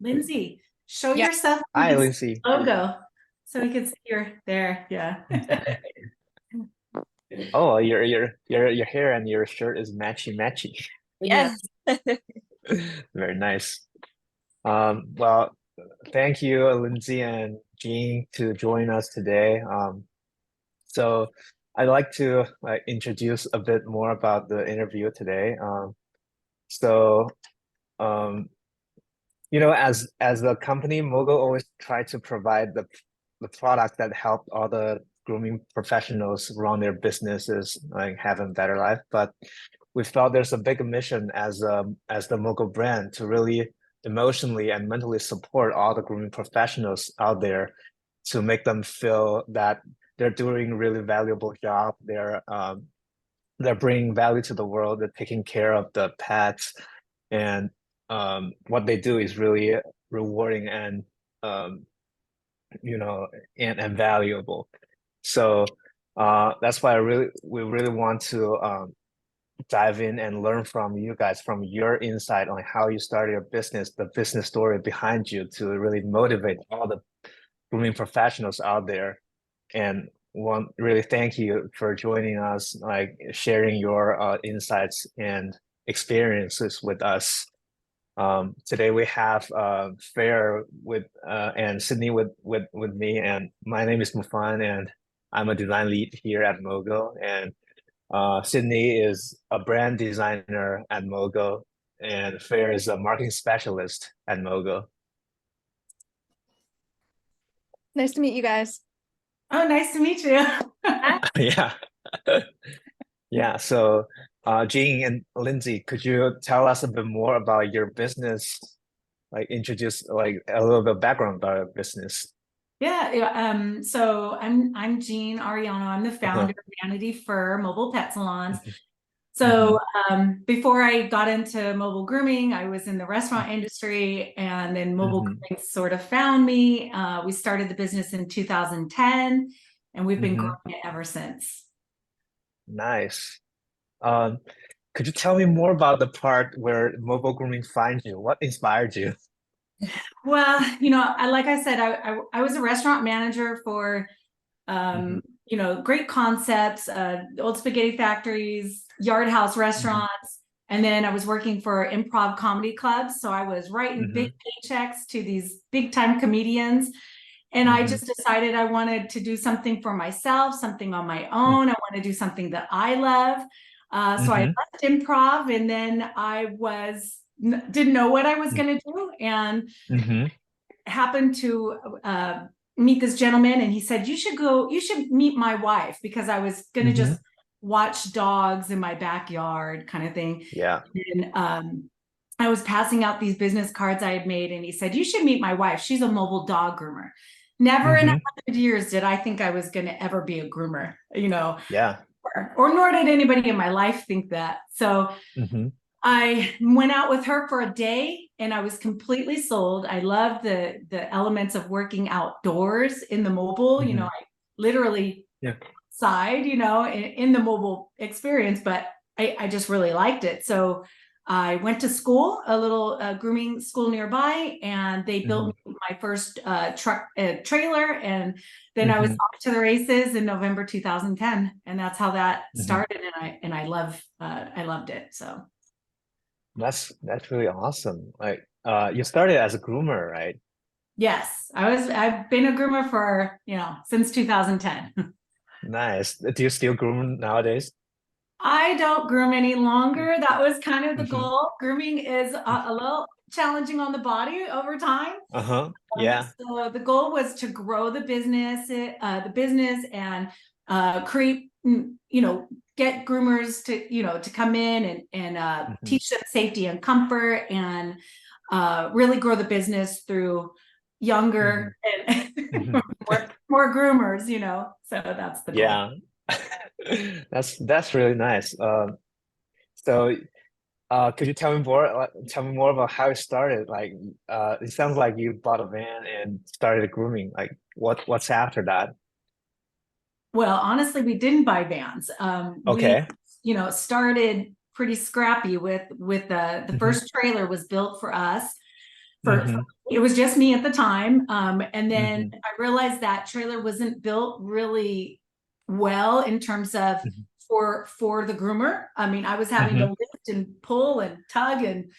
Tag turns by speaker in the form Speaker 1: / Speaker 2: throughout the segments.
Speaker 1: Lindsay, show
Speaker 2: Yeah.
Speaker 1: yourself so we
Speaker 3: Hi,
Speaker 1: can see
Speaker 3: Lucy.
Speaker 1: your logo. So we can see your there. Yeah.
Speaker 3: Oh, your hair and your shirt is matchy.
Speaker 1: Yeah.
Speaker 2: Yes.
Speaker 3: Very nice. Well, thank you, Lindsay and Jean, to join us today. So I'd like to introduce a bit more about the interview today. So um, as a company, MoeGo always try to provide the product that help all the grooming professionals run their businesses, like have a better life. But we felt there's a big mission as the MoeGo brand to really emotionally and mentally support all the grooming professionals out there to make them feel that they're doing really valuable job. They're bringing value to the world. They're taking care of the pets, and what they do is really rewarding and um, you know and valuable. So that's why we really want to dive in and learn from you guys, from your insight on how you started your business, the business story behind you, to really motivate all the grooming professionals out there. And want really thank you for joining us, like sharing your insights and experiences with us. Today we have Fair with and Sydney with me, and my name is Mufan, and I'm a design lead here at MoeGo, and Sydney is a brand designer at MoeGo, and Fair is a marketing specialist at MoeGo.
Speaker 2: Nice to meet you guys.
Speaker 1: Oh, nice to meet you.
Speaker 3: Yeah. Yeah. So, Jean and Lindsay, could you tell us a bit more about your business? Like introduce like a little bit of background about your business.
Speaker 1: Yeah. So I'm Jean Arellano. I'm the
Speaker 3: Uh-huh.
Speaker 1: founder of Vanity Fur mobile pet salons.
Speaker 3: Mm-hmm.
Speaker 1: So before I got into mobile grooming, I was in the restaurant industry, and then mobile
Speaker 3: Mm-hmm.
Speaker 1: grooming sort of found me. We started the business in 2010, and we've been
Speaker 3: Mm-hmm.
Speaker 1: growing it ever since.
Speaker 3: Nice. Um, could you tell me more about the part where mobile grooming finds you? What inspired you?
Speaker 1: Well, like I said, I was a restaurant manager for
Speaker 3: Mm-hmm.
Speaker 1: great concepts, old spaghetti factories, yard house
Speaker 3: Mm-hmm.
Speaker 1: restaurants. And then I was working for improv comedy clubs. So I was writing
Speaker 3: Mm-hmm.
Speaker 1: big paychecks to these big time comedians. And I
Speaker 3: Mm-hmm.
Speaker 1: just decided I wanted to do something for myself, something on my own. I want to do something that I love. So I
Speaker 3: Mm-hmm.
Speaker 1: left improv, and then didn't know what I was going to do, and
Speaker 3: Mm-hmm.
Speaker 1: happened to meet this gentleman, and he said, you should meet my wife, because I was going to
Speaker 3: Mm-hmm.
Speaker 1: just watch dogs in my backyard kind of thing.
Speaker 3: Yeah.
Speaker 1: And I was passing out these business cards I had made, and he said, you should meet my wife. She's a mobile dog groomer. Never in
Speaker 3: Mm-hmm.
Speaker 1: 100 years did I think I was going to ever be a groomer,
Speaker 3: Yeah.
Speaker 1: or nor did anybody in my life think that. So
Speaker 3: Mm-hmm.
Speaker 1: I went out with her for a day, and I was completely sold. I loved the elements of working outdoors in the mobile.
Speaker 3: Mm-hmm.
Speaker 1: I literally
Speaker 3: Yeah.
Speaker 1: side, in the mobile experience, but I just really liked it. So I went to school, a little grooming school nearby, and they built
Speaker 3: Mm-hmm.
Speaker 1: me my first truck trailer, and then I was
Speaker 3: Mm-hmm.
Speaker 1: off to the races in November 2010, and that's how that
Speaker 3: Mm-hmm.
Speaker 1: started. And I loved it. So.
Speaker 3: That's really awesome. Like, you started as a groomer, right?
Speaker 1: Yes, I've been a groomer for, since 2010.
Speaker 3: Nice. Do you still groom nowadays?
Speaker 1: I don't groom any longer. That was kind of the
Speaker 3: Mm-hmm.
Speaker 1: goal. Grooming is a little challenging on the body over time.
Speaker 3: Uh-huh. Yeah.
Speaker 1: So the goal was to grow the business, and create, get groomers to come in and
Speaker 3: Mm-hmm.
Speaker 1: teach them safety and comfort, and really grow the business through
Speaker 3: Mm-hmm.
Speaker 1: younger and
Speaker 3: Mm-hmm.
Speaker 1: more groomers. So that's the goal.
Speaker 3: Yeah. That's really nice. So could you tell me more about how it started? Like, it sounds like you bought a van and started grooming. Like, what's after that?
Speaker 1: Well, honestly, we didn't buy vans. We,
Speaker 3: Okay.
Speaker 1: started pretty scrappy with the first trailer was built for us.
Speaker 3: Mhm.
Speaker 1: It was just me at the time. And then
Speaker 3: Mhm.
Speaker 1: I realized that trailer wasn't built really well in terms of
Speaker 3: Mhm.
Speaker 1: for the groomer. I mean, I was having to
Speaker 3: Mhm.
Speaker 1: lift and pull and tug, and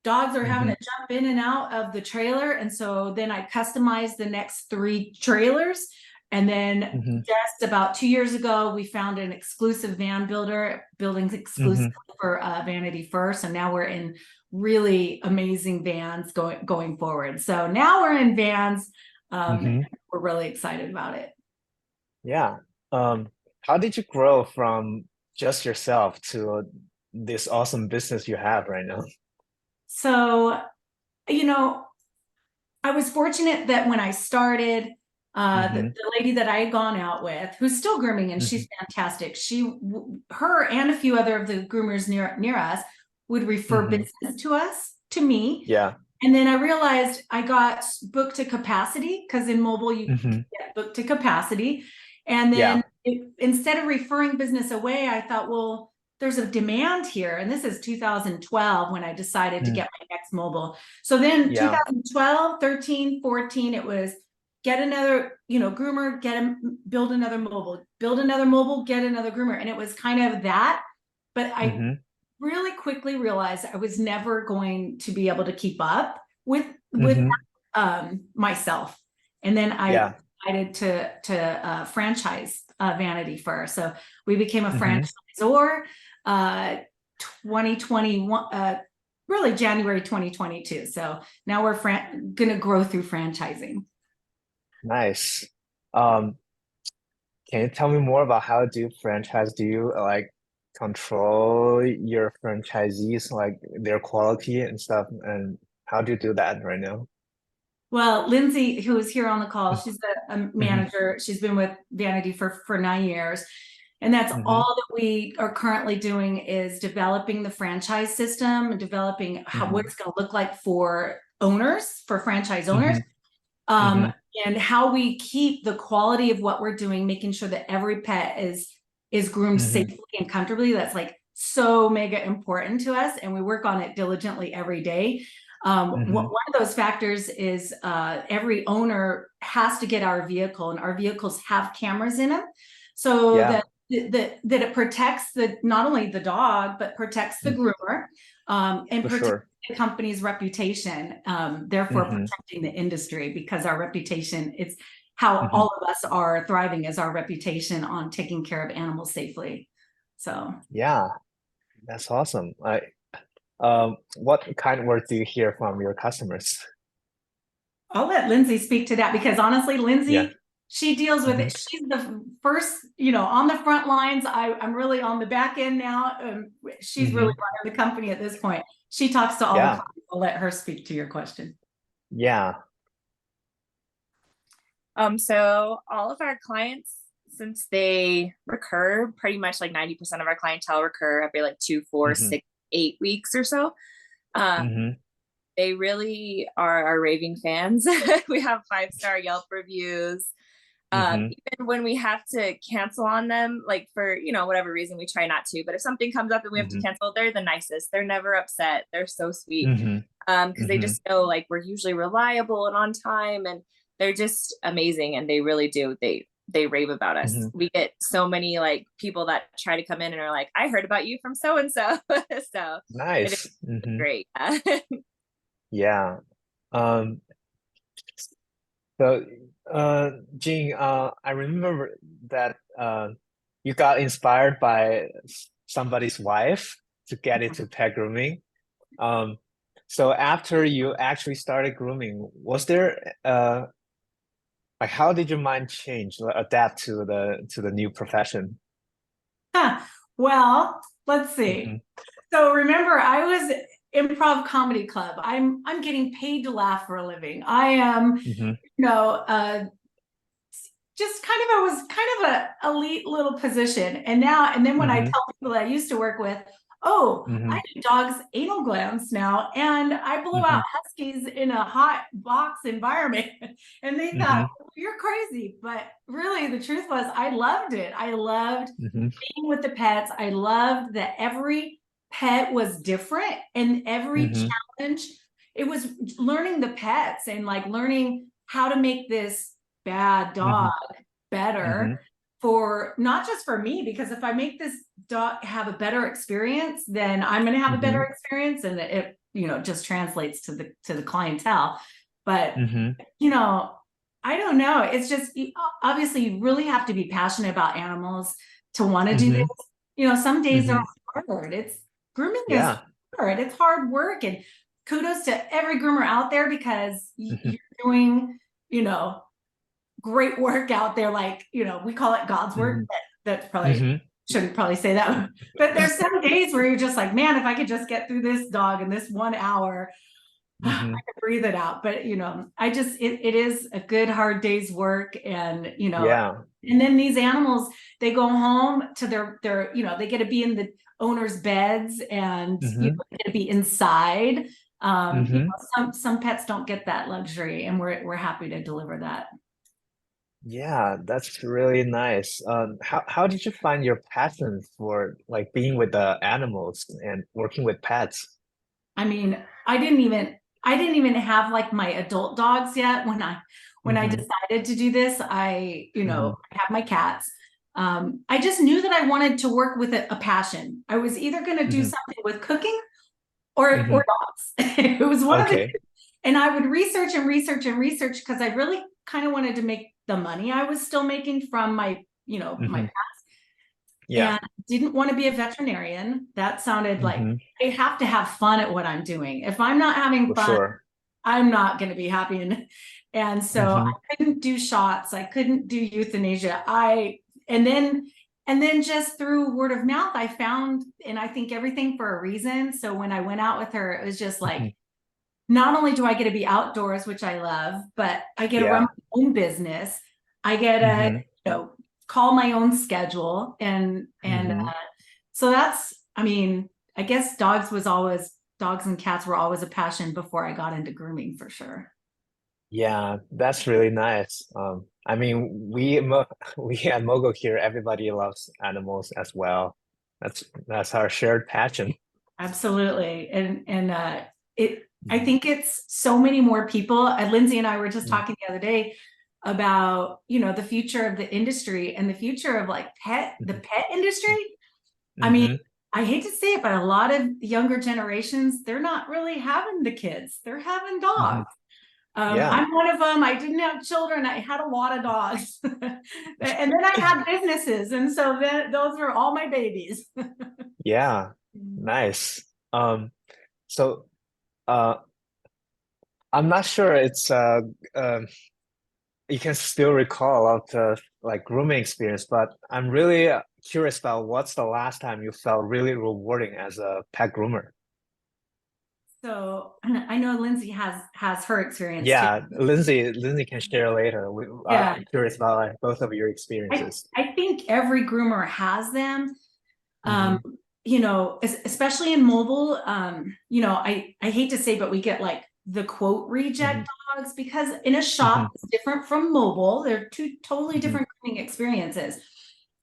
Speaker 1: dogs are having
Speaker 3: Mhm.
Speaker 1: to jump in and out of the trailer. And so then I customized the next 3 trailers. And then
Speaker 3: Mhm.
Speaker 1: just about 2 years ago, we found an exclusive van builder, buildings exclusive
Speaker 3: Mhm.
Speaker 1: for Vanity Fur. So now we're in really amazing vans going forward. So now we're in vans.
Speaker 3: Mhm.
Speaker 1: We're really excited about it.
Speaker 3: Yeah. How did you grow from just yourself to this awesome business you have right now?
Speaker 1: So, you know, I was fortunate that when I started,
Speaker 3: Mhm.
Speaker 1: the lady that I had gone out with, who's still grooming, and she's
Speaker 3: Mhm.
Speaker 1: fantastic. Her and a few other of the groomers near us would refer
Speaker 3: Mhm.
Speaker 1: business to me.
Speaker 3: Yeah.
Speaker 1: And then I realized I got booked to capacity, because in mobile you
Speaker 3: Mhm.
Speaker 1: get booked to capacity. And then
Speaker 3: Yeah.
Speaker 1: instead of referring business away, I thought, well, there's a demand here. And this is 2012 when I decided to
Speaker 3: Mm.
Speaker 1: get my next mobile. So then
Speaker 3: Yeah.
Speaker 1: 2012, 13, 14, it was get another, groomer, build another mobile, get another groomer. And it was kind of that. But I
Speaker 3: Mhm.
Speaker 1: really quickly realized I was never going to be able to keep up with
Speaker 3: Mhm.
Speaker 1: myself. And then I
Speaker 3: Yeah.
Speaker 1: decided to franchise Vanity Fur. So we became a
Speaker 3: Mhm.
Speaker 1: franchisor 2021, really January 2022. So now we're going to grow through franchising.
Speaker 3: Nice. Um, can you tell me more about how do you franchise? Do you like control your franchisees, like their quality and stuff? And how do you do that right now?
Speaker 1: Well, Lindsay, who is here on the call, she's a
Speaker 3: Mhm.
Speaker 1: manager. She's been with Vanity for 9 years. And that's
Speaker 3: Mhm.
Speaker 1: all that we are currently doing, is developing the franchise system and developing what
Speaker 3: Mhm.
Speaker 1: it's going to look like for owners, for franchise owners,
Speaker 3: Mhm.
Speaker 1: um,
Speaker 3: Mhm.
Speaker 1: and how we keep the quality of what we're doing, making sure that every pet is groomed
Speaker 3: Mhm.
Speaker 1: safely and comfortably. That's like so mega important to us, and we work on it diligently every day. One
Speaker 3: Mhm.
Speaker 1: of those factors is every owner has to get our vehicle, and our vehicles have cameras in them, so
Speaker 3: Yeah,
Speaker 1: that it protects not only the dog, but protects the
Speaker 3: mm,
Speaker 1: groomer, and
Speaker 3: for
Speaker 1: protects
Speaker 3: sure.
Speaker 1: the company's reputation, therefore
Speaker 3: Mhm.
Speaker 1: protecting the industry, because our reputation, it's how
Speaker 3: Mhm.
Speaker 1: all of us are thriving, is our reputation on taking care of animals safely. So
Speaker 3: Yeah, that's awesome. What kind of words do you hear from your customers?
Speaker 1: I'll let Lindsay speak to that, because honestly,
Speaker 3: Yeah.
Speaker 1: Lindsay, she deals with it.
Speaker 3: Mhm.
Speaker 1: She's the first, on the front lines. I'm really on the back end now. She's really
Speaker 3: Mhm.
Speaker 1: running the company at this point. She talks to all the
Speaker 3: Yeah.
Speaker 1: clients. I'll let her speak to your question.
Speaker 3: Yeah.
Speaker 2: So all of our clients, since they recur, pretty much like 90% of our clientele recur every like 2, 4,
Speaker 3: Mhm.
Speaker 2: 6, 8 weeks or so. Um,
Speaker 3: Mhm.
Speaker 2: they really are our raving fans. We have 5-star Yelp reviews.
Speaker 3: Mhm.
Speaker 2: Even when we have to cancel on them, like for, whatever reason, we try not to, but if something comes up and we have to
Speaker 3: Mhm.
Speaker 2: cancel, they're the nicest. They're never upset. They're so sweet.
Speaker 3: Mhm.
Speaker 2: Because they
Speaker 3: Mhm.
Speaker 2: just know like we're usually reliable and on time, and they're just amazing, and they really do. They rave about us.
Speaker 3: Mhm.
Speaker 2: We get so many like people that try to come in and are like, I heard about you from so and so. So it is
Speaker 3: Nice. Mhm.
Speaker 2: great.
Speaker 3: Yeah. Um, so Jean, I remember that you got inspired by somebody's wife to get into pet grooming. Um, so after you actually started grooming, was there like how did your mind change, adapt to the new profession?
Speaker 1: Huh. Well, let's see.
Speaker 3: Hmm.
Speaker 1: So remember, I was improv comedy club. I'm getting paid to laugh for a living. I am,
Speaker 3: Hmm.
Speaker 1: just kind of, it was kind of a elite little position. And then when I
Speaker 3: Hmm.
Speaker 1: tell people that I used to work with, oh, I
Speaker 3: Hmm.
Speaker 1: do dogs' anal glands now, and I blow
Speaker 3: Hmm.
Speaker 1: out huskies in a hot box environment. And they thought,
Speaker 3: Hmm.
Speaker 1: you're crazy. But really, the truth was, I loved it. I loved
Speaker 3: Hmm.
Speaker 1: being with the pets. I loved that every pet was different, and every
Speaker 3: Mm-hmm.
Speaker 1: challenge, it was learning the pets and like learning how to make this bad
Speaker 3: Mm-hmm.
Speaker 1: dog
Speaker 3: Mm-hmm.
Speaker 1: better, for not just for me, because if I make this dog have a better experience, then I'm going to have a better
Speaker 3: Mm-hmm.
Speaker 1: experience, and it, just translates to the clientele. But
Speaker 3: Mm-hmm.
Speaker 1: I don't know, it's just, obviously you really have to be passionate about animals to want to do this.
Speaker 3: Mm-hmm.
Speaker 1: Some days are
Speaker 3: Mm-hmm.
Speaker 1: hard. Grooming is
Speaker 3: Yeah.
Speaker 1: hard, it's hard work, and kudos to every groomer out there, because
Speaker 3: Mm-hmm.
Speaker 1: you're doing, you know great work out there. Like, we call it God's work. That's probably,
Speaker 3: Mm-hmm.
Speaker 1: shouldn't probably say that. But there's some days where you're just like, man, if I could just get through this dog in this 1 hour, I
Speaker 3: Mm-hmm.
Speaker 1: could breathe it out. But it is a good hard day's work. And
Speaker 3: Yeah.
Speaker 1: and then these animals, they go home to their they get to be in the owner's beds, and
Speaker 3: Mm-hmm.
Speaker 1: they get to be inside.
Speaker 3: Mm-hmm.
Speaker 1: Some pets don't get that luxury, and we're happy to deliver that.
Speaker 3: Yeah, that's really nice. How did you find your passion for like being with the animals and working with pets?
Speaker 1: I mean, I didn't even have like my adult dogs yet when I
Speaker 3: Mm-hmm.
Speaker 1: decided to do this.
Speaker 3: Mm-hmm.
Speaker 1: I have my cats. I just knew that I wanted to work with a passion. I was either going to do
Speaker 3: Mm-hmm.
Speaker 1: something with cooking or
Speaker 3: Mm-hmm.
Speaker 1: dogs. It was one of the
Speaker 3: Okay.
Speaker 1: two. And I would research and research and research, because I really kind of wanted to make the money I was still making from my
Speaker 3: Mm-hmm. Yeah.
Speaker 1: and didn't want to be a veterinarian. That sounded like
Speaker 3: Mm-hmm.
Speaker 1: I have to have fun at what I'm doing. If I'm not having
Speaker 3: For
Speaker 1: fun,
Speaker 3: sure.
Speaker 1: I'm not going to be happy. And so
Speaker 3: Mm-hmm.
Speaker 1: I couldn't do shots. I couldn't do euthanasia. And then just through word of mouth, I found, and I think everything for a reason. So when I went out with her, it was just
Speaker 3: Mm-hmm.
Speaker 1: like, not only do I get to be outdoors, which I love, but I get to run
Speaker 3: Yeah.
Speaker 1: my own business. I get to,
Speaker 3: Mm-hmm.
Speaker 1: call my own schedule. And
Speaker 3: Mm-hmm.
Speaker 1: so I mean, I guess dogs and cats were always a passion before I got into grooming, for sure.
Speaker 3: Yeah, that's really nice. I mean, we at MoeGo here, everybody loves animals as well. That's our shared passion.
Speaker 1: Absolutely. I think it's so many more people. Lindsay and I were just talking the other day about, the future of the industry and the future of like the
Speaker 3: Mm-hmm.
Speaker 1: pet industry. I mean,
Speaker 3: Mm-hmm.
Speaker 1: I hate to say it, but a lot of younger generations, they're not really having the kids. They're having
Speaker 3: Mm-hmm.
Speaker 1: dogs.
Speaker 3: Yeah.
Speaker 1: I'm one of them. I didn't have children. I had a lot of dogs. And then I had businesses. And so then those were all my babies.
Speaker 3: Yeah. Nice. So uh I'm not sure it's you can still recall a lot of like grooming experience, but I'm really curious about what's the last time you felt really rewarding as a pet groomer.
Speaker 1: So I know Lindsay has her experience too.
Speaker 3: Yeah, Lindsay can share later.
Speaker 1: Yeah.
Speaker 3: I'm curious about like, both of your
Speaker 1: I,
Speaker 3: experiences.
Speaker 1: I think every groomer has them.
Speaker 3: Mm-hmm.
Speaker 1: Um, especially in mobile. I hate to say, but we get like the quote
Speaker 3: Mm-hmm.
Speaker 1: reject dogs, because in a
Speaker 3: Mm-hmm.
Speaker 1: shop it's different from mobile. They're two totally
Speaker 3: Mm-hmm.
Speaker 1: different grooming experiences.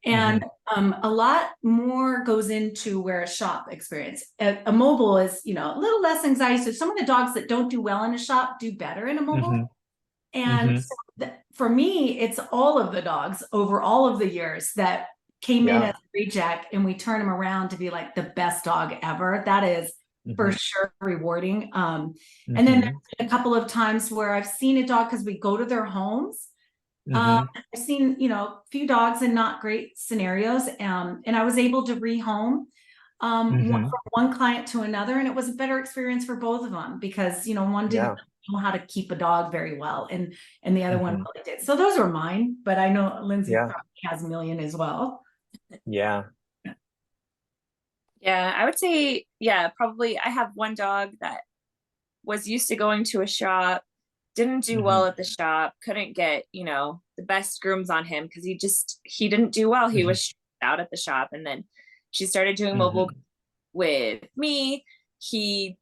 Speaker 3: Mm-hmm.
Speaker 1: And a lot more goes into where a shop experience. A mobile is, a little less anxiety. So some of the dogs that don't do well in a shop do better in a mobile.
Speaker 3: Mm-hmm.
Speaker 1: And
Speaker 3: Mm-hmm.
Speaker 1: so for me, it's all of the dogs over all of the years that came in as
Speaker 3: Yeah.
Speaker 1: a reject, and we turn them around to be like the best dog ever. That is for
Speaker 3: Mm-hmm.
Speaker 1: sure rewarding. And then
Speaker 3: Mm-hmm.
Speaker 1: there's been a couple of times where I've seen a dog, because we go to their homes.
Speaker 3: Mm-hmm.
Speaker 1: I've seen, a few dogs in not great scenarios, and I was able to rehome
Speaker 3: Mm-hmm.
Speaker 1: from one client to another, and it was a better experience for both of them, because one didn't
Speaker 3: Yeah.
Speaker 1: know how to keep a dog very well, and the other one
Speaker 3: Mm-hmm.
Speaker 1: really did. So those were mine, but I know Lindsay
Speaker 3: Yeah.
Speaker 1: probably has a million as well.
Speaker 3: Yeah.
Speaker 2: Yeah, I would say, yeah, probably I have one dog that was used to going to a shop, didn't do
Speaker 3: Mm-hmm.
Speaker 2: well at the shop, couldn't get, the best grooms on him because he didn't do well. He
Speaker 3: Mm-hmm.
Speaker 2: was out at the shop. And then she started doing mobile
Speaker 3: Mm-hmm.
Speaker 2: with me. He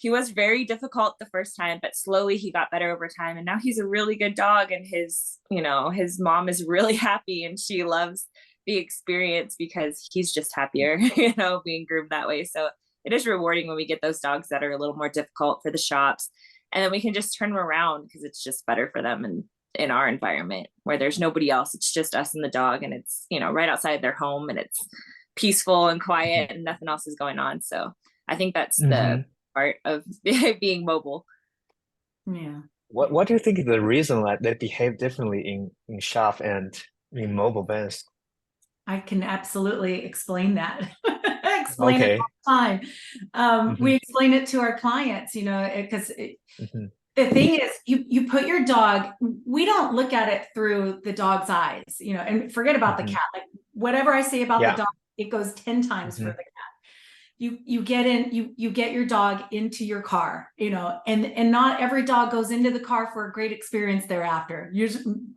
Speaker 2: was very difficult the first time, but slowly he got better over time. And now he's a really good dog. And his mom is really happy, and she loves the experience because he's just happier, you know, being groomed that way. So it is rewarding when we get those dogs that are a little more difficult for the shops, and then we can just turn them around because it's just better for them and in our environment where there's nobody else. It's just us and the dog, and it's, you know, right outside their home, and it's peaceful and quiet and nothing else is going on. So I think that's the part of being mobile.
Speaker 1: Yeah.
Speaker 3: What do you think is the reason that they behave differently in shop and in mobile vans?
Speaker 1: I can absolutely explain that. Explain it
Speaker 3: Okay.
Speaker 1: all the time. We explain it to our clients, you know, because the thing is, you put your dog, we don't look at it through the dog's eyes, you know, and forget about the cat. Like whatever I say about the dog, it goes 10 times for the cat. You get your dog into your car, you know, and not every dog goes into the car for a great experience thereafter.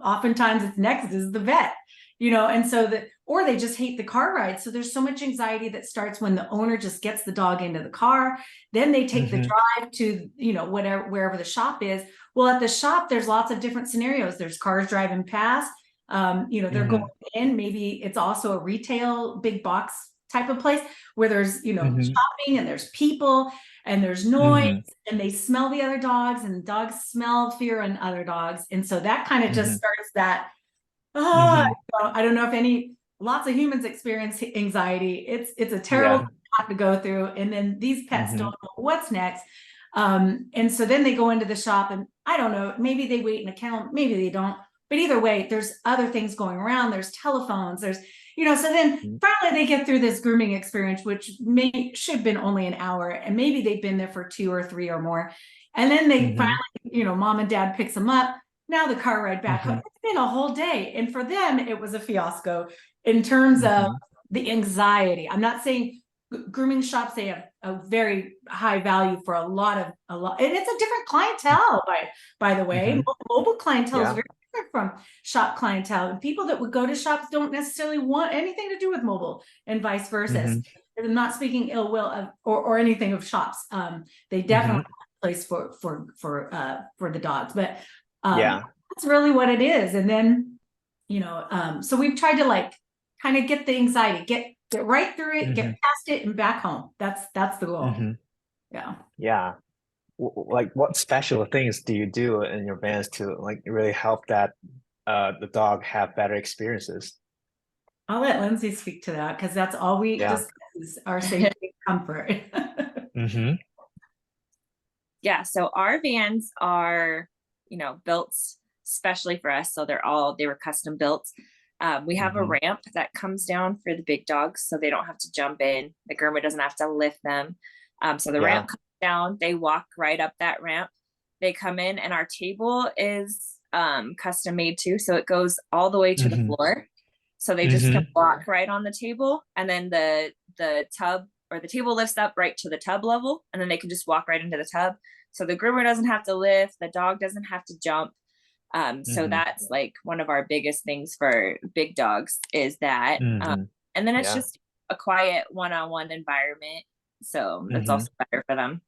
Speaker 1: Oftentimes it's next is the vet, you know, and so or they just hate the car ride. So there's so much anxiety that starts when the owner just gets the dog into the car. Then they take the drive to, you know, wherever the shop is. Well, at the shop, there's lots of different scenarios. There's cars driving past, you know, they're going in. Maybe it's also a retail big box type of place where there's, you know, shopping and there's people and there's noise and they smell the other dogs and dogs smell fear in other dogs. And so that kind of just starts that, I don't know if lots of humans experience anxiety. It's a terrible thing to have to go through. And then these pets don't know what's next. And so then they go into the shop and I don't know, maybe they wait an account, maybe they don't, but either way, there's other things going around. There's telephones, there's, you know, so then finally they get through this grooming experience, which should have been only an hour. And maybe they've been there for 2 or 3 or more. And then they finally, you know, mom and dad picks them up. Now the car ride back home. It's been a whole day. And for them, it was a fiasco in terms of the anxiety. I'm not saying grooming shops, they have a very high value for a lot, and it's a different clientele, by the way. Mobile clientele is very different from shop clientele, and people that would go to shops don't necessarily want anything to do with mobile, and vice versa. I'm not speaking ill will of or anything of shops. They definitely have a place for the dogs, but that's really what it is. And then, you know, so we've tried to like kind of get the anxiety, get right through it, get past it, and back home. That's the goal.
Speaker 3: Yeah. Like what special things do you do in your vans to like really help that the dog have better experiences?
Speaker 1: I'll let Lindsay speak to that because that's all we discuss is our safety and comfort.
Speaker 2: Yeah, so our vans are, you know, built especially for us. So they were custom built. We have a ramp that comes down for the big dogs so they don't have to jump in. The groomer doesn't have to lift them. So the ramp comes down, they walk right up that ramp. They come in and our table is custom made too. So it goes all the way to the floor. So they just can walk right on the table, and then the tub or the table lifts up right to the tub level, and then they can just walk right into the tub. So the groomer doesn't have to lift, the dog doesn't have to jump. So that's like one of our biggest things for big dogs is that. And then it's just a quiet one-on-one environment. So that's also better for them.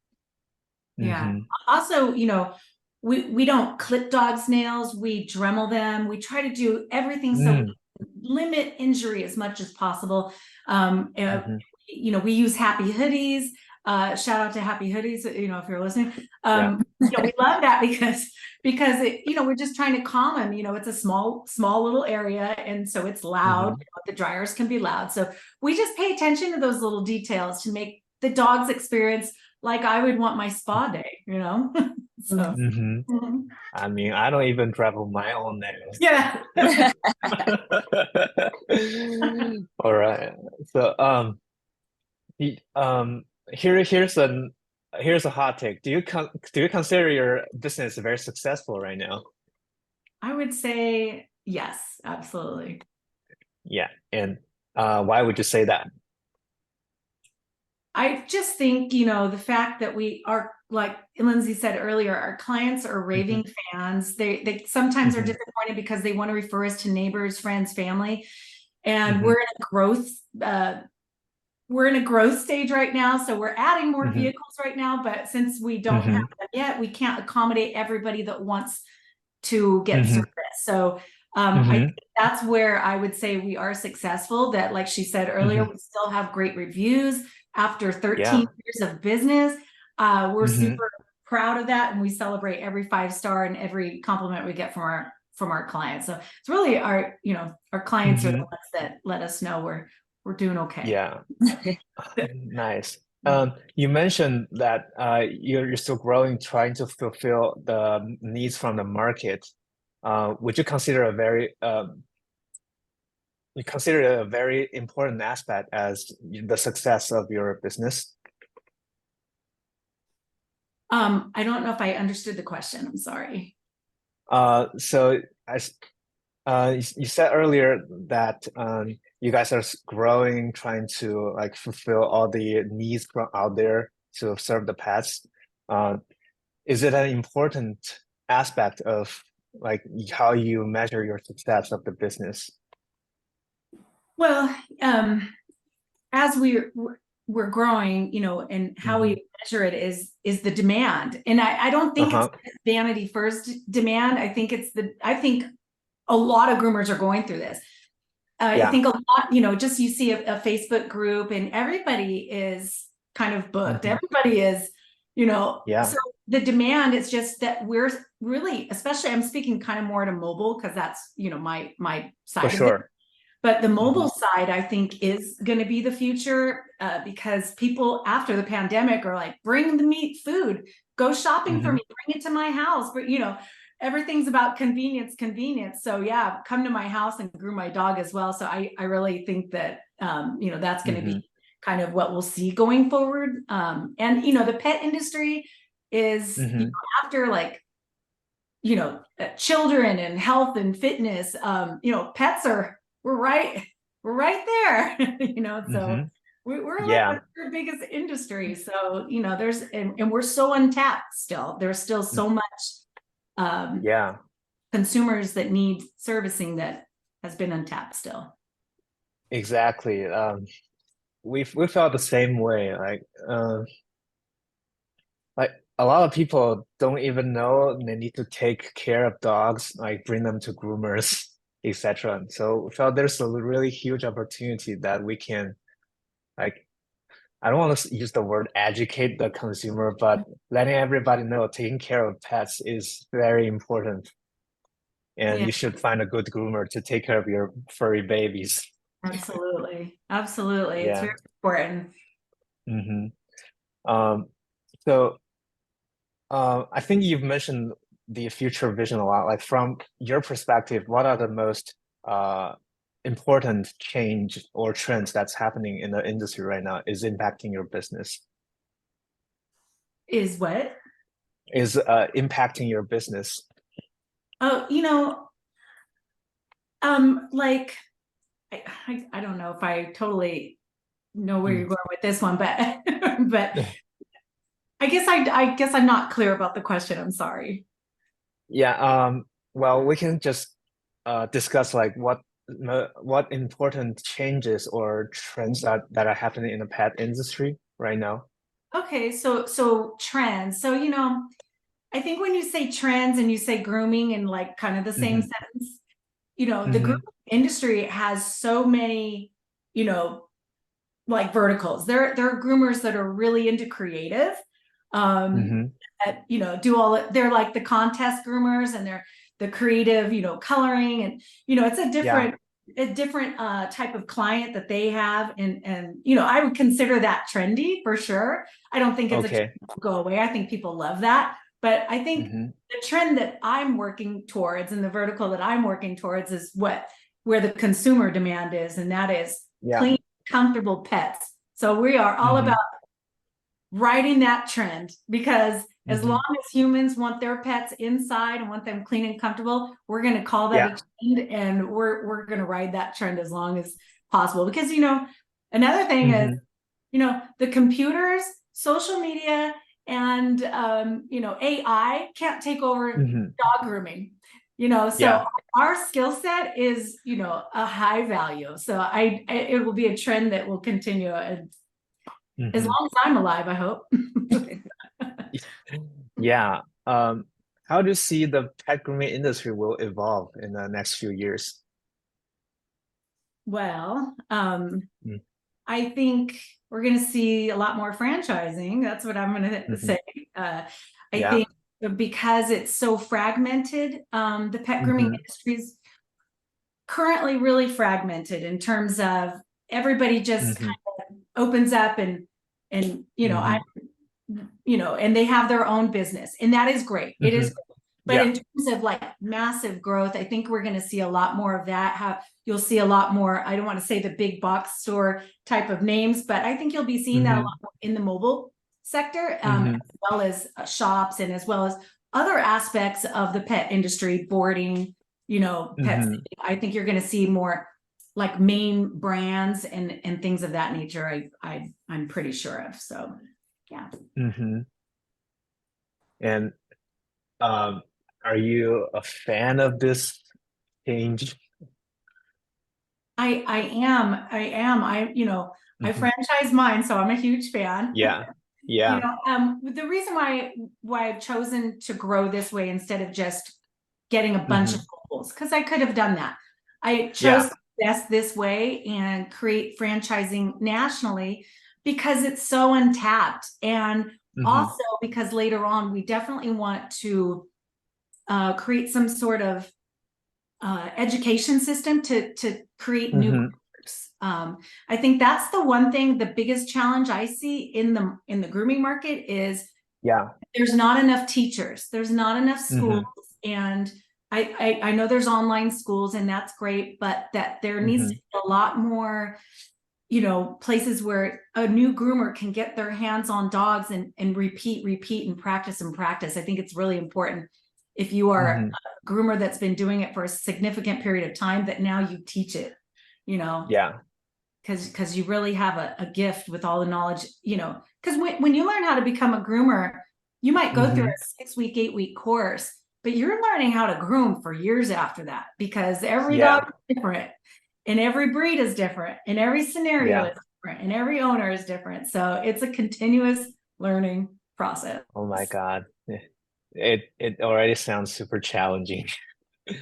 Speaker 1: Yeah. Also, you know, we don't clip dogs' nails, we Dremel them. We try to do everything so we limit injury as much as possible. You know, we use Happy Hoodies. Shout out to Happy Hoodies, you know, if you're listening. You know, we love that because you know, we're just trying to calm them. You know, it's a small little area, and so it's loud. You know, the dryers can be loud, so we just pay attention to those little details to make the dog's experience like I would want my spa day. You know, so.
Speaker 3: I mean, I don't even travel my own nails.
Speaker 1: Yeah.
Speaker 3: All right. So here's a hot take. Do you consider your business very successful right now?
Speaker 1: I would say yes, absolutely.
Speaker 3: Yeah, and why would you say that?
Speaker 1: I just think, you know, the fact that we are, like Lindsay said earlier, our clients are raving fans. They sometimes are disappointed because they want to refer us to neighbors, friends, family, and we're in a growth stage right now. So we're adding more vehicles right now, but since we don't have them yet, we can't accommodate everybody that wants to get service. So I
Speaker 3: Mm-hmm.
Speaker 1: think that's where I would say we are successful, that like she said earlier,
Speaker 3: Mm-hmm.
Speaker 1: we still have great reviews after 13
Speaker 3: Yeah.
Speaker 1: years of business. We're
Speaker 3: Mm-hmm.
Speaker 1: super proud of that, and we celebrate every 5-star and every compliment we get from our clients. So it's really our, you know, our clients are the
Speaker 3: Mm-hmm.
Speaker 1: ones that let us know we're doing okay.
Speaker 3: Yeah. Nice. You mentioned that you're still growing, trying to fulfill the needs from the market. Would you consider a very important aspect as the success of your business?
Speaker 1: I don't know if I understood the question. I'm sorry.
Speaker 3: So you said earlier that you guys are growing, trying to like fulfill all the needs from out there to serve the pets. Uh, is it an important aspect of like how you measure your success of the business?
Speaker 1: Well, as we're growing, you know, and how
Speaker 3: Hmm.
Speaker 1: we measure it is the demand. And I don't think it's
Speaker 3: Uh-huh.
Speaker 1: Vanity Fur's demand. I think a lot of groomers are going through this. I
Speaker 3: Yeah.
Speaker 1: think a lot, you know, just you see a Facebook group and everybody is kind of booked.
Speaker 3: Hmm.
Speaker 1: Everybody is, you know,
Speaker 3: Yeah,
Speaker 1: so the demand is just that we're really, especially I'm speaking kind of more to mobile because that's, you know, my
Speaker 3: for
Speaker 1: side of it.
Speaker 3: sure.
Speaker 1: But the
Speaker 3: Hmm.
Speaker 1: mobile side, I think, is going to be the future, because people after the pandemic are like, bring the meat food, go shopping for
Speaker 3: Hmm.
Speaker 1: me, bring it to my house. But, you know, everything's about convenience, convenience. So yeah, come to my house and groom my dog as well. So I really think that, you know, that's going to
Speaker 3: Hmm.
Speaker 1: be kind of what we'll see going forward. And, you know, the pet industry is, you
Speaker 3: Hmm.
Speaker 1: know, after like, you know, children and health and fitness, you know, pets are, we're right there, you know, so
Speaker 3: Hmm.
Speaker 1: we're like
Speaker 3: Yeah.
Speaker 1: our biggest industry. So, you know, and we're so untapped still. There's still so much um,
Speaker 3: Yeah.
Speaker 1: consumers that need servicing that has been untapped still.
Speaker 3: Exactly. We felt the same way. Like a lot of people don't even know they need to take care of dogs, like bring them to groomers, etc. So we felt there's a really huge opportunity that we can like I don't want to use the word educate the consumer, but letting everybody know taking care of pets is very important. And
Speaker 1: Yeah,
Speaker 3: you should find a good groomer to take care of your furry babies.
Speaker 1: absolutely. Absolutely. It's
Speaker 3: Yeah.
Speaker 1: very important.
Speaker 3: Hmm. Um, so I think you've mentioned the future vision a lot. Like from your perspective, what are the most uh, important change or trends that's happening in the industry right now is impacting your business?
Speaker 1: Is what?
Speaker 3: Is impacting your business?
Speaker 1: Oh, you know, like I don't know if I totally know where
Speaker 3: Mm.
Speaker 1: you're going with this one, but but I guess I'm not clear about the question. I'm sorry.
Speaker 3: Yeah. Well, we can just discuss like what important changes or trends that are happening in the pet industry right now.
Speaker 1: Okay, so trends. So you know, I think when you say trends and you say grooming in like kind of the same
Speaker 3: Hmm.
Speaker 1: sentence, you know, the grooming
Speaker 3: Hmm.
Speaker 1: industry has so many, you know, like verticals. There are groomers that are really into creative. Um,
Speaker 3: Hmm.
Speaker 1: that, you know, they're like the contest groomers and they're the creative, you know, coloring and you know, it's
Speaker 3: Yeah.
Speaker 1: a different type of client that they have. And you know, I would consider that trendy for sure. I don't think it's a trend
Speaker 3: Okay.
Speaker 1: that will go away. I think people love that. But I think
Speaker 3: Hmm.
Speaker 1: the trend that I'm working towards and the vertical that I'm working towards is where the consumer demand is, and that is
Speaker 3: Yeah.
Speaker 1: clean, comfortable pets. So we are all about
Speaker 3: Hmm.
Speaker 1: riding that trend because as long
Speaker 3: Hmm.
Speaker 1: as humans want their pets inside and want them clean and comfortable, we're going to call that a
Speaker 3: Yeah.
Speaker 1: trend, and we're going to ride that trend as long as possible. Because you know, another thing is,
Speaker 3: Hmm.
Speaker 1: you know, the computers, social media, and you know, AI can't take over
Speaker 3: Hmm.
Speaker 1: dog grooming. You know, so
Speaker 3: Yeah.
Speaker 1: our skill set is, you know, a high value. So it will be a trend that will continue, and as
Speaker 3: Hmm.
Speaker 1: long as I'm alive, I hope.
Speaker 3: Yeah. how do you see the pet grooming industry will evolve in the next few years?
Speaker 1: Well,
Speaker 3: Mm.
Speaker 1: I think we're going to see a lot more franchising. That's what I'm going to
Speaker 3: Mhm.
Speaker 1: say. I
Speaker 3: Yeah.
Speaker 1: think because it's so fragmented, the pet grooming
Speaker 3: Mhm.
Speaker 1: industry is currently really fragmented in terms of everybody just kind
Speaker 3: Mhm.
Speaker 1: of opens up and you know, I
Speaker 3: Mhm.
Speaker 1: and they have their own business, and that is great. It is
Speaker 3: Mhm.
Speaker 1: great. But
Speaker 3: Yeah.
Speaker 1: in terms of like massive growth, I think we're going to see a lot more of that. You'll see a lot more, I don't want to say the big box store type of names, but I think you'll be seeing that a lot
Speaker 3: Mhm.
Speaker 1: more in the mobile sector,
Speaker 3: Mhm.
Speaker 1: as well as shops and as well as other aspects of the pet industry, boarding, pets.
Speaker 3: Mhm.
Speaker 1: I think you're going to see more like main brands and things of that nature. I'm pretty sure of. So yeah.
Speaker 3: Mhm. And um, are you a fan of this change?
Speaker 1: I
Speaker 3: Mhm.
Speaker 1: franchise mine, so I'm a huge fan.
Speaker 3: Yeah. Yeah.
Speaker 1: The reason why I've chosen to grow this way instead of just getting a bunch of
Speaker 3: Mhm.
Speaker 1: mobiles, because I could have done that. I chose
Speaker 3: Yeah.
Speaker 1: to invest this way and create franchising nationally because it's so untapped, and
Speaker 3: Mhm.
Speaker 1: also because later on we definitely want to create some sort of education system to create new
Speaker 3: Mhm.
Speaker 1: groups. I think that's the one thing, the biggest challenge I see in the grooming market is
Speaker 3: Yeah.
Speaker 1: there's not enough teachers, there's not enough schools,
Speaker 3: Mhm.
Speaker 1: and I know there's online schools and that's great, but that there needs to
Speaker 3: Mhm.
Speaker 1: be a lot more, places where a new groomer can get their hands on dogs and repeat and practice. I think it's really important if you are
Speaker 3: Mhm.
Speaker 1: a groomer that's been doing it for a significant period of time that now you teach it,
Speaker 3: Yeah.
Speaker 1: because you really have a gift with all the knowledge, because when you learn how to become a groomer, you might go through
Speaker 3: Mhm.
Speaker 1: a 6-week, 8-week course, but you're learning how to groom for years after that because every dog
Speaker 3: Yeah.
Speaker 1: is different and every breed is different and every scenario
Speaker 3: Yeah.
Speaker 1: is different and every owner is different. So it's a continuous learning process.
Speaker 3: Oh my God. It already sounds super challenging.
Speaker 1: It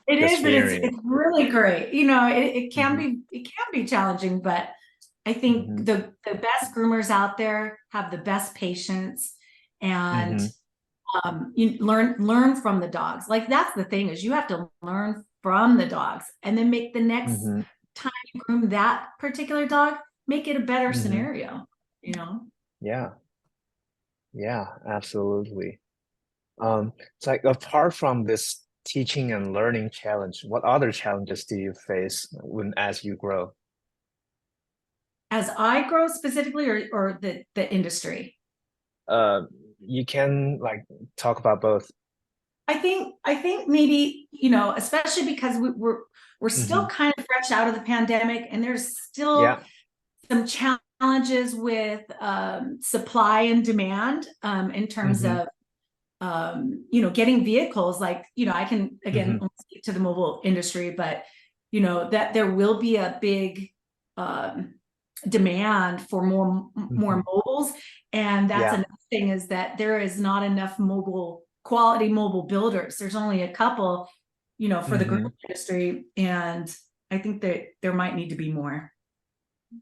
Speaker 3: Just
Speaker 1: is, but
Speaker 3: hearing it.
Speaker 1: it's really great. It can
Speaker 3: Mhm.
Speaker 1: be challenging, but I think
Speaker 3: Mhm.
Speaker 1: the best groomers out there have the best patience, and
Speaker 3: Mhm.
Speaker 1: you learn from the dogs. Like that's the thing, is you have to learn from the dogs and then make the next
Speaker 3: Mhm.
Speaker 1: time you groom that particular dog, make it a better
Speaker 3: Mhm.
Speaker 1: scenario, you know?
Speaker 3: Yeah. Yeah, absolutely. It's like apart from this teaching and learning challenge, what other challenges do you face when as you grow?
Speaker 1: As I grow specifically, or the industry.
Speaker 3: Uh, you can like talk about both.
Speaker 1: I think maybe, especially because we're still
Speaker 3: Hmm.
Speaker 1: kind of fresh out of the pandemic, and there's still
Speaker 3: Yeah.
Speaker 1: some challenges with supply and demand, in terms
Speaker 3: Hmm.
Speaker 1: of getting vehicles. Like, I can again
Speaker 3: Hmm.
Speaker 1: only speak to the mobile industry, but that there will be a big um, demand for more
Speaker 3: Hmm.
Speaker 1: mobiles, and that's
Speaker 3: Yeah.
Speaker 1: another thing, is that there is not enough quality mobile builders. There's only a couple, for the
Speaker 3: Hmm.
Speaker 1: grooming industry, and I think that there might need to be more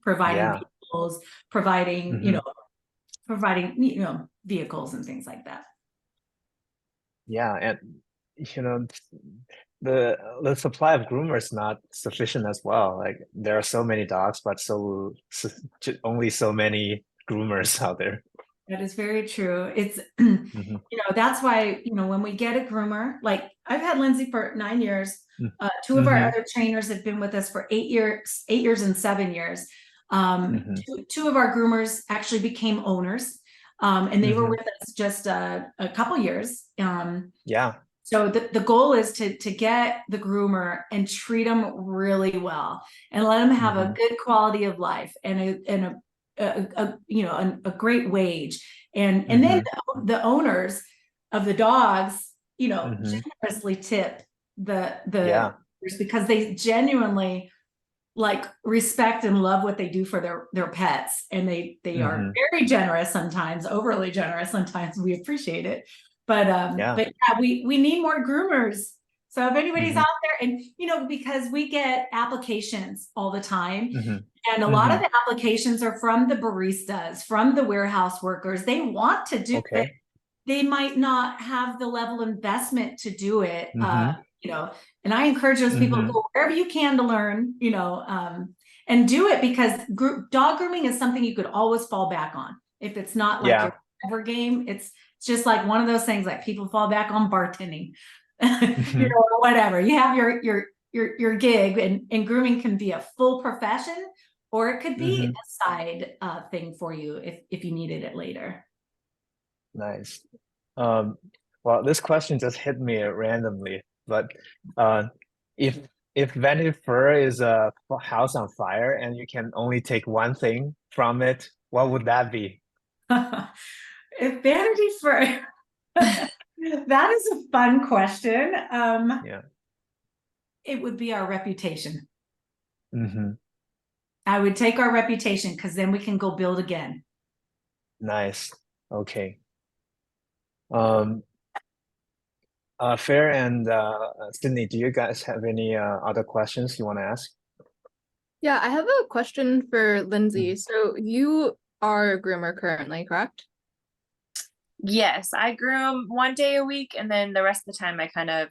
Speaker 1: providing
Speaker 3: Yeah.
Speaker 1: vehicles, providing
Speaker 3: Hmm.
Speaker 1: vehicles and things like that.
Speaker 3: Yeah. And you know, the supply of groomers is not sufficient as well. Like there are so many dogs, but only so many groomers out there.
Speaker 1: That is very true. It's,
Speaker 3: Hmm.
Speaker 1: that's why, when we get a groomer, like I've had Lindsay for 9 years. Two of our
Speaker 3: Hmm.
Speaker 1: other trainers have been with us for 8 years and 7 years.
Speaker 3: Hmm.
Speaker 1: Two of our groomers actually became owners, and they were
Speaker 3: Hmm.
Speaker 1: with us just a couple years.
Speaker 3: Yeah.
Speaker 1: So the goal is to get the groomer and treat them really well and let them have a
Speaker 3: Hmm.
Speaker 1: good quality of life and a great wage, and then
Speaker 3: Hmm.
Speaker 1: the owners of the dogs,
Speaker 3: Hmm.
Speaker 1: generously tip the
Speaker 3: Yeah.
Speaker 1: because they genuinely like respect and love what they do for their pets, and they are
Speaker 3: Hmm.
Speaker 1: very generous, sometimes overly generous, sometimes we appreciate it. But yeah, we need more groomers. So if anybody's
Speaker 3: Mhm.
Speaker 1: out there, and because we get applications all the time,
Speaker 3: Mhm.
Speaker 1: and a lot of the applications are from the baristas, from the warehouse workers. They want to do it.
Speaker 3: Okay.
Speaker 1: They might not have the level of investment to do it.
Speaker 3: Mhm.
Speaker 1: And I encourage those people to
Speaker 3: Mhm.
Speaker 1: go wherever you can to learn, and do it, because dog grooming is something you could always fall back on. If it's not like
Speaker 3: Yeah.
Speaker 1: your ever game, it's just like one of those things, like people fall back on bartending,
Speaker 3: Mhm.
Speaker 1: or whatever. You have your gig, and grooming can be a full profession, or it could be
Speaker 3: Mhm.
Speaker 1: a side thing for you if you needed it later.
Speaker 3: Nice. Well, this question just hit me randomly, but uh, if Vanity Fur is a house on fire and you can only take one thing from it, what would that be?
Speaker 1: If Vanity Fur, that is a fun question.
Speaker 3: Yeah.
Speaker 1: It would be our reputation.
Speaker 3: Mm-hmm.
Speaker 1: I would take our reputation, because then we can go build again.
Speaker 3: Nice. Okay. Um, Fair and Sydney, do you guys have any other questions you want to ask?
Speaker 4: Yeah, I have a question for Lindsay. So you are a groomer currently, correct?
Speaker 2: Yes, I groom 1 day a week, and then the rest of the time I kind of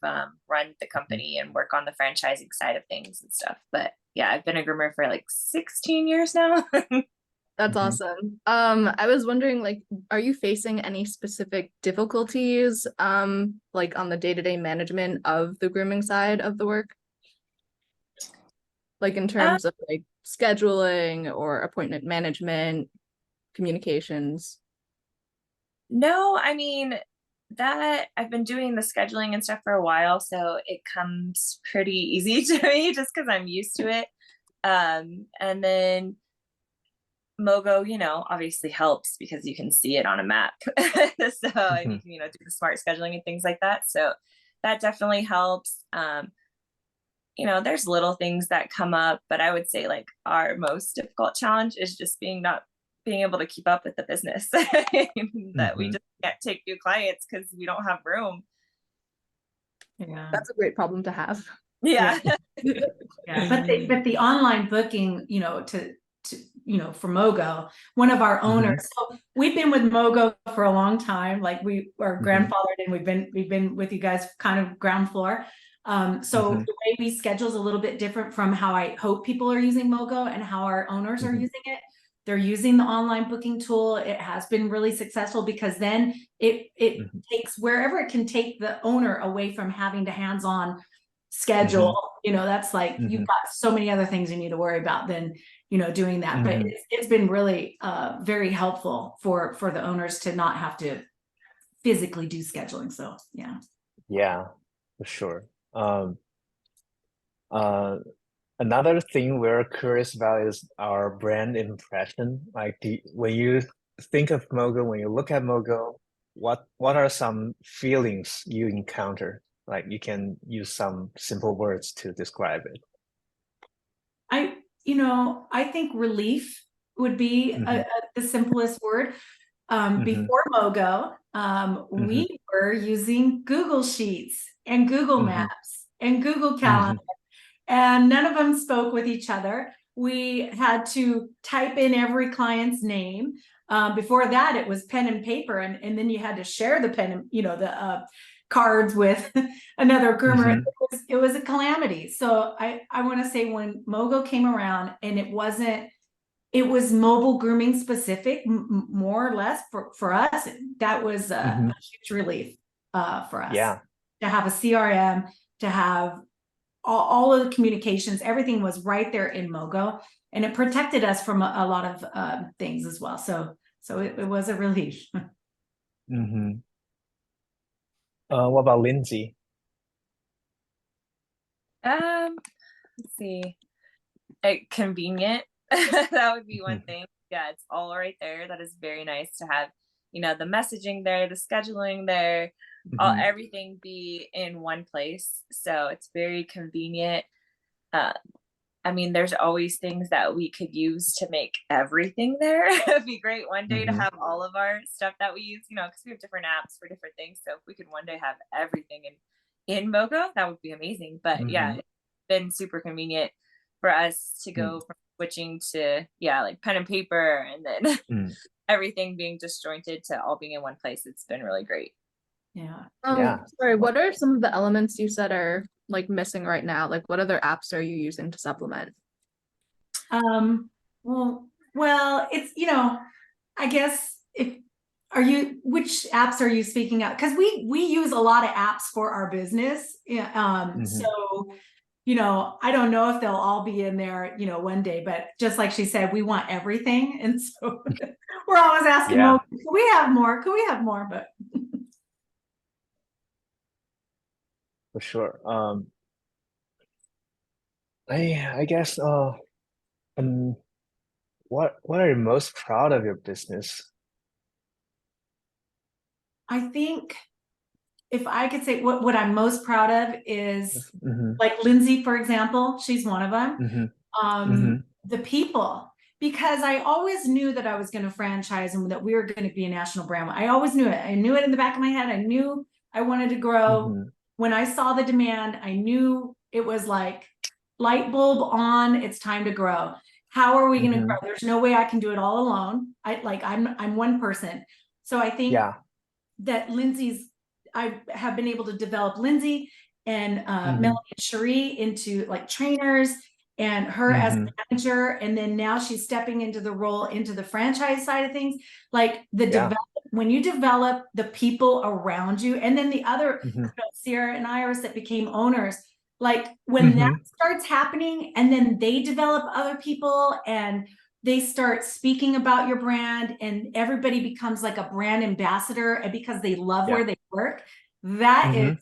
Speaker 2: run the company and work on the franchising side of things and stuff. But yeah, I've been a groomer for like 16 years now.
Speaker 4: That's
Speaker 3: Mhm.
Speaker 4: awesome. I was wondering, like, are you facing any specific difficulties, like on the day-to-day management of the grooming side of the work? Like in
Speaker 2: Uh,
Speaker 4: terms of like scheduling or appointment management, communications?
Speaker 2: no, I mean that I've been doing the scheduling and stuff for a while, so it comes pretty easy to me just because I'm used to it. And then MoeGo, obviously helps because you can see it on a map. So, and you
Speaker 3: Mhm.
Speaker 2: can, do the smart scheduling and things like that. So that definitely helps. There's little things that come up, but I would say like our most difficult challenge is just not being able to keep up with the business that we
Speaker 3: Mhm.
Speaker 2: just can't take new clients because we don't have room.
Speaker 1: Yeah.
Speaker 4: That's a great problem to have.
Speaker 2: Yeah.
Speaker 1: Yeah, but the online booking, for MoeGo, one of our owners. So we've been with MoeGo for a long time. Like we are
Speaker 3: Mhm.
Speaker 1: grandfathered, and we've been with you guys kind of ground floor. So
Speaker 3: Mhm.
Speaker 1: the way we schedule is a little bit different from how I hope people are using MoeGo and how our owners are
Speaker 3: Mhm.
Speaker 1: using it. They're using the online booking tool. It has been really successful, because then it
Speaker 3: Mhm.
Speaker 1: takes wherever it can take the owner away from having to hands-on schedule.
Speaker 3: Mhm.
Speaker 1: That's like, you've
Speaker 3: Mhm.
Speaker 1: got so many other things you need to worry about than doing that. But
Speaker 3: Mhm.
Speaker 1: it's been really very helpful for the owners to not have to physically do scheduling. So yeah.
Speaker 3: Yeah, for sure. Uh, Another thing we're curious about is our brand impression. Like, when you think of MoeGo, when you look at MoeGo, what are some feelings you encounter? Like, you can use some simple words to describe it.
Speaker 1: I think relief would be
Speaker 3: Mhm.
Speaker 1: the simplest word.
Speaker 3: Mhm.
Speaker 1: Before MoeGo,
Speaker 3: Mhm.
Speaker 1: we were using Google Sheets and Google
Speaker 3: Mhm.
Speaker 1: Maps and Google Calendar,
Speaker 3: Mhm.
Speaker 1: and none of them spoke with each other. We had to type in every client's name. Before that, it was pen and paper, and then you had to share the pen and the cards with another groomer.
Speaker 3: Mhm.
Speaker 1: It was a calamity. So I want to say, when MoeGo came around, and it was mobile grooming specific, more or less for us. That was a
Speaker 3: Mhm.
Speaker 1: huge relief for us
Speaker 3: Yeah.
Speaker 1: to have a CRM, to have all of the communications. Everything was right there in MoeGo, and it protected us from a lot of things as well. So it was a relief.
Speaker 3: Mhm. What about Lindsay?
Speaker 2: Let's see. Convenient. That would be one
Speaker 3: Mhm.
Speaker 2: thing. Yeah, it's all right there. That is very nice to have, the messaging there, the scheduling there,
Speaker 3: Mhm.
Speaker 2: everything be in one place. So it's very convenient. Uh, I mean, there's always things that we could use to make everything there. It'd be great one day to
Speaker 3: Mhm.
Speaker 2: have all of our stuff that we use, because we have different apps for different things. So if we could one day have everything in MoeGo, that would be amazing. But yeah,
Speaker 3: Mhm.
Speaker 2: it's been super convenient for us to
Speaker 3: Mm.
Speaker 2: go from switching to like pen and paper, and then
Speaker 3: Mm.
Speaker 2: everything being disjointed to all being in one place. It's been really great.
Speaker 1: Yeah.
Speaker 3: Yeah.
Speaker 4: Sorry, what are some of the elements you said are like missing right now? Like what other apps are you using to supplement?
Speaker 1: Well, it's, I guess which apps are you speaking of? Because we use a lot of apps for our business. Yeah.
Speaker 3: Mhm.
Speaker 1: So, I don't know if they'll all be in there, one day, but just like she said, we want everything. And so we're always asking,
Speaker 3: Yeah.
Speaker 1: well, can we have more? Can we have more? But
Speaker 3: For sure. I guess what are you most proud of your business?
Speaker 1: I think if I could say what I'm most proud of is
Speaker 3: Mhm.
Speaker 1: like Lindsay, for example, she's one of them.
Speaker 3: Mhm. Mhm.
Speaker 1: The people, because I always knew that I was going to franchise and that we were going to be a national brand. I always knew it. I knew it in the back of my head. I knew I wanted to grow.
Speaker 3: Mhm.
Speaker 1: When I saw the demand, I knew it was like light bulb on, it's time to grow. How are we going to grow?
Speaker 3: Mhm.
Speaker 1: There's no way I can do it all alone. I'm one person. So I think
Speaker 3: Yeah.
Speaker 1: that I have been able to develop Lindsay and
Speaker 3: Mhm.
Speaker 1: Melanie and Cherie into like trainers, and her as a
Speaker 3: Mhm.
Speaker 1: manager. And then now she's stepping into the role into the franchise side of things. Like
Speaker 3: Yeah.
Speaker 1: when you develop the people around you, and then the other,
Speaker 3: Mhm.
Speaker 1: Sierra and Iris that became owners, like when that
Speaker 3: Mhm.
Speaker 1: starts happening, and then they develop other people and they start speaking about your brand, and everybody becomes like a brand ambassador, and because they love
Speaker 3: Yeah.
Speaker 1: where they work, that is
Speaker 3: Mhm.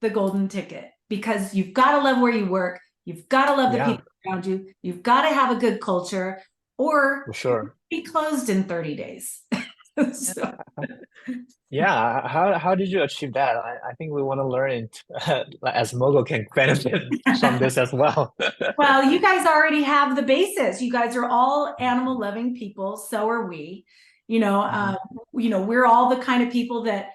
Speaker 1: the golden ticket. Because you've got to love where you work, you've got to love the
Speaker 3: Yeah.
Speaker 1: people around you, you've got to have a good culture, or
Speaker 3: For sure.
Speaker 1: be closed in 30 days. So,
Speaker 3: Yeah. How did you achieve that? I think we want to learn it as MoeGo can benefit from this as well.
Speaker 1: well, you guys already have the basis. You guys are all animal loving people. So are we.
Speaker 3: Mhm.
Speaker 1: We're all the kind of people that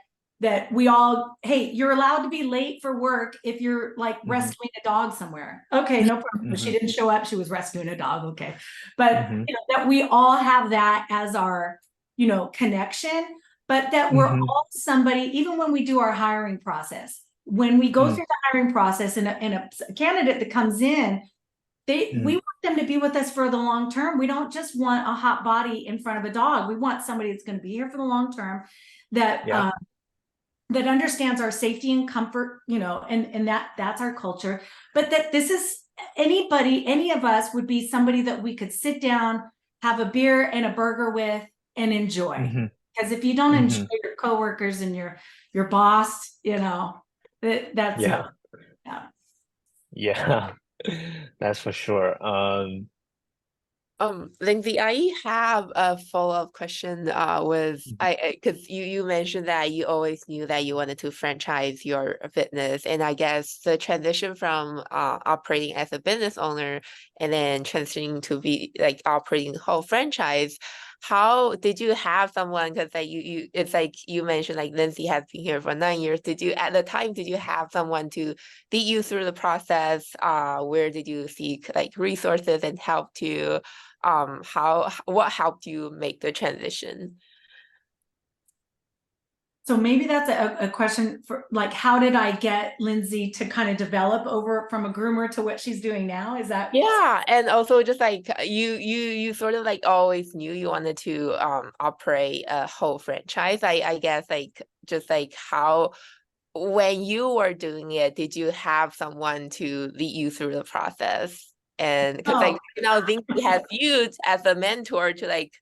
Speaker 1: we all, hey, you're allowed to be late for work if you're like
Speaker 3: Mhm.
Speaker 1: rescuing a dog somewhere. Okay, no problem. She
Speaker 3: Mhm.
Speaker 1: didn't show up. She was rescuing a dog. Okay. But
Speaker 3: Mhm.
Speaker 1: that we all have that as our, connection, but that we're
Speaker 3: Mhm.
Speaker 1: all somebody, even when we do our hiring process, when we go
Speaker 3: Mm.
Speaker 1: through the hiring process and a candidate that comes in, we
Speaker 3: Mm.
Speaker 1: want them to be with us for the long term. We don't just want a hot body in front of a dog. We want somebody that's going to be here for the long term, that
Speaker 3: Yeah.
Speaker 1: that understands our safety and comfort, and that's our culture. But that this is any of us would be somebody that we could sit down, have a beer and a burger with, and enjoy.
Speaker 3: Mhm.
Speaker 1: Because if you don't enjoy
Speaker 3: Mhm.
Speaker 1: your coworkers and your boss, that's
Speaker 3: Yeah.
Speaker 1: yeah.
Speaker 3: Yeah. That's for sure.
Speaker 5: Lindsay, I have a follow-up question with because you mentioned that you always knew that you wanted to franchise your business, and I guess the transition from operating as a business owner and then transitioning to be like operating the whole franchise, how did you have someone, because like you it's like you mentioned like Lindsay has been here for 9 years. Did you at the time did you have someone to lead you through the process? Where did you seek like resources and help to what helped you make the transition?
Speaker 1: So maybe that's a question for like, how did I get Lindsay to kind of develop over from a groomer to what she's doing now? Is that?
Speaker 5: Yeah, and also just like you sort of like always knew you wanted to operate a whole franchise. I guess like just like how when you were doing it, did you have someone to lead you through the process? And because like Vinci has you as a mentor to like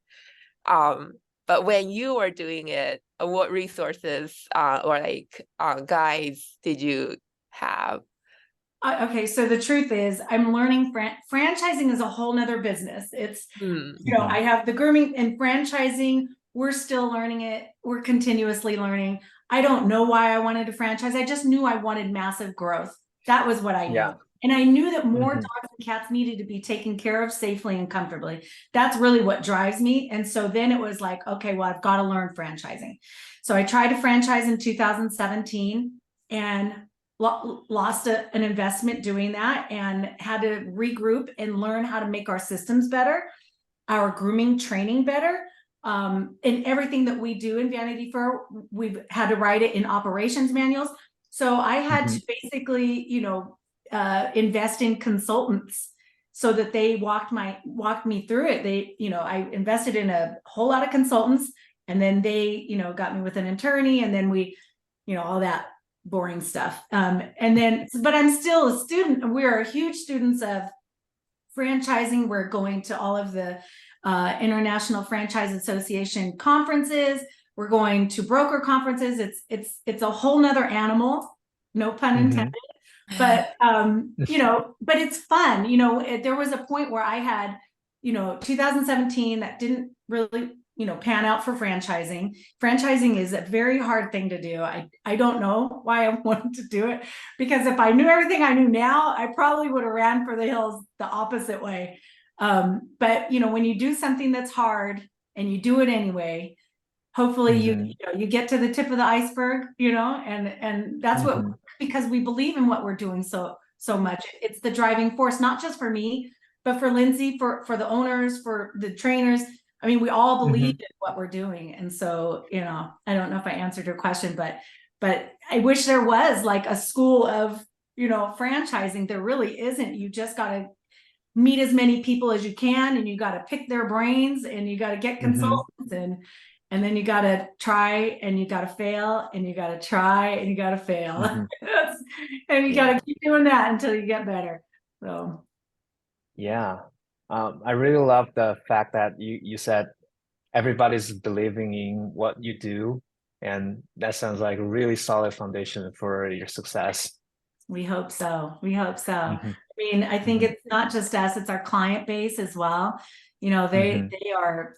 Speaker 5: but when you were doing it, what resources or like guides did you have?
Speaker 1: Okay, so the truth is, I'm learning franchising is a whole nother business. It's,
Speaker 3: Mhm.
Speaker 1: I have the grooming and franchising. We're still learning it. We're continuously learning. I don't know why I wanted to franchise. I just knew I wanted massive growth. That was what I knew.
Speaker 3: Yeah.
Speaker 1: And I knew that more
Speaker 3: Mhm.
Speaker 1: dogs and cats needed to be taken care of safely and comfortably. That's really what drives me. And so then it was like, okay, well, I've got to learn franchising. So I tried to franchise in 2017 and lost an investment doing that, and had to regroup and learn how to make our systems better, our grooming training better. And everything that we do in Vanity Fur, we've had to write it in operations manuals. So I had to basically, invest in consultants so that they walked me through it. I invested in a whole lot of consultants, and then they, got me with an attorney, and then we, all that boring stuff. But I'm still a student. We're huge students of franchising. We're going to all of the International Franchise Association conferences. We're going to broker conferences. It's a whole nother animal, no pun intended. But but it's fun. There was a point where I had 2017 that didn't really pan out for franchising. Franchising is a very hard thing to do. I don't know why I wanted to do it, because if I knew everything I knew now, I probably would have ran for the hills the opposite way. But when you do something that's hard and you do it anyway, hopefully you get to the tip of the iceberg, and that's what, because we believe in what we're doing so much. It's the driving force, not just for me, but for Lindsay, for the owners, for the trainers. I mean, we all believe in what we're doing. And so, I don't know if I answered your question, but I wish there was like a school of, franchising. There really isn't. You just got to meet as many people as you can, and you got to pick their brains, and you got to get consultants, and then you got to try, and you got to fail, and you got to try, and you got to fail. And you got to keep doing that until you get better. So.
Speaker 3: Yeah. I really love the fact that you said everybody's believing in what you do, and that sounds like a really solid foundation for your success.
Speaker 1: We hope so. We hope so. I mean, I think it's not just us, it's our client base as well. They are,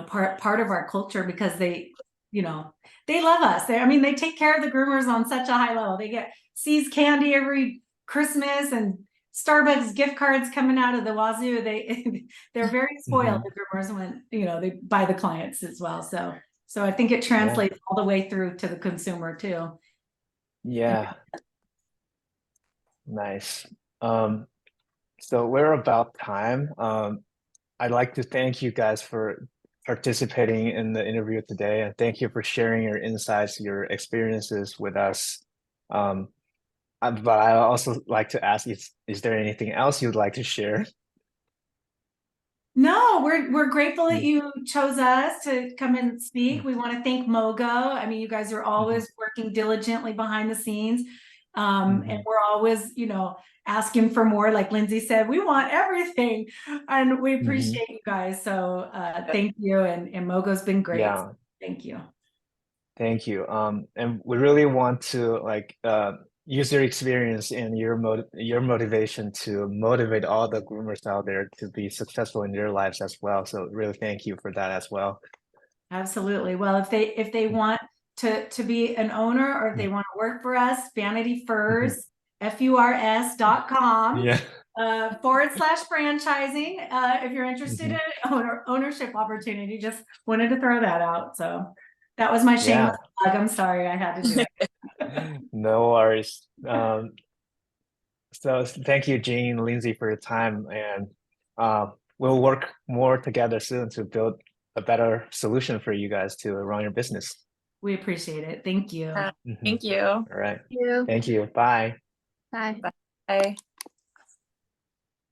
Speaker 1: part of our culture, because they love us. They take care of the groomers on such a high level. They get C's candy every Christmas and Starbucks gift cards coming out of the wazoo. They're very spoiled, the groomers, when they buy the clients as well. So I think it translates all the way through to the consumer too.
Speaker 3: Yeah. Nice. So we're about time. I'd like to thank you guys for participating in the interview today, and thank you for sharing your insights, your experiences with us. But I also like to ask, is there anything else you'd like to share?
Speaker 1: No, we're grateful that you chose us to come and speak. We want to thank MoeGo. You guys are always working diligently behind the scenes. And we're always, asking for more. Like Lindsay said, we want everything, and we appreciate you guys. So thank you. And MoeGo's been great.
Speaker 3: Yeah.
Speaker 1: So thank you.
Speaker 3: Thank you. And we really want to use your experience and your motivation to motivate all the groomers out there to be successful in their lives as well. So really thank you for that as well.
Speaker 1: Absolutely. Well, if they want to be an owner, or if they want to work for us, Vanity Furs, FURS.com.
Speaker 3: Yeah.
Speaker 1: /franchising. If you're interested in ownership opportunity, just wanted to throw that out. So that was my shameless plug. I'm sorry I had to do it.
Speaker 3: No worries. So thank you, Jean, Lindsay, for your time, and we'll work more together soon to build a better solution for you guys to run your business.
Speaker 1: We appreciate it. Thank you.
Speaker 2: Thank you.
Speaker 3: All right.
Speaker 4: Thank you.
Speaker 3: Thank you. Bye.
Speaker 4: Bye.
Speaker 2: Bye.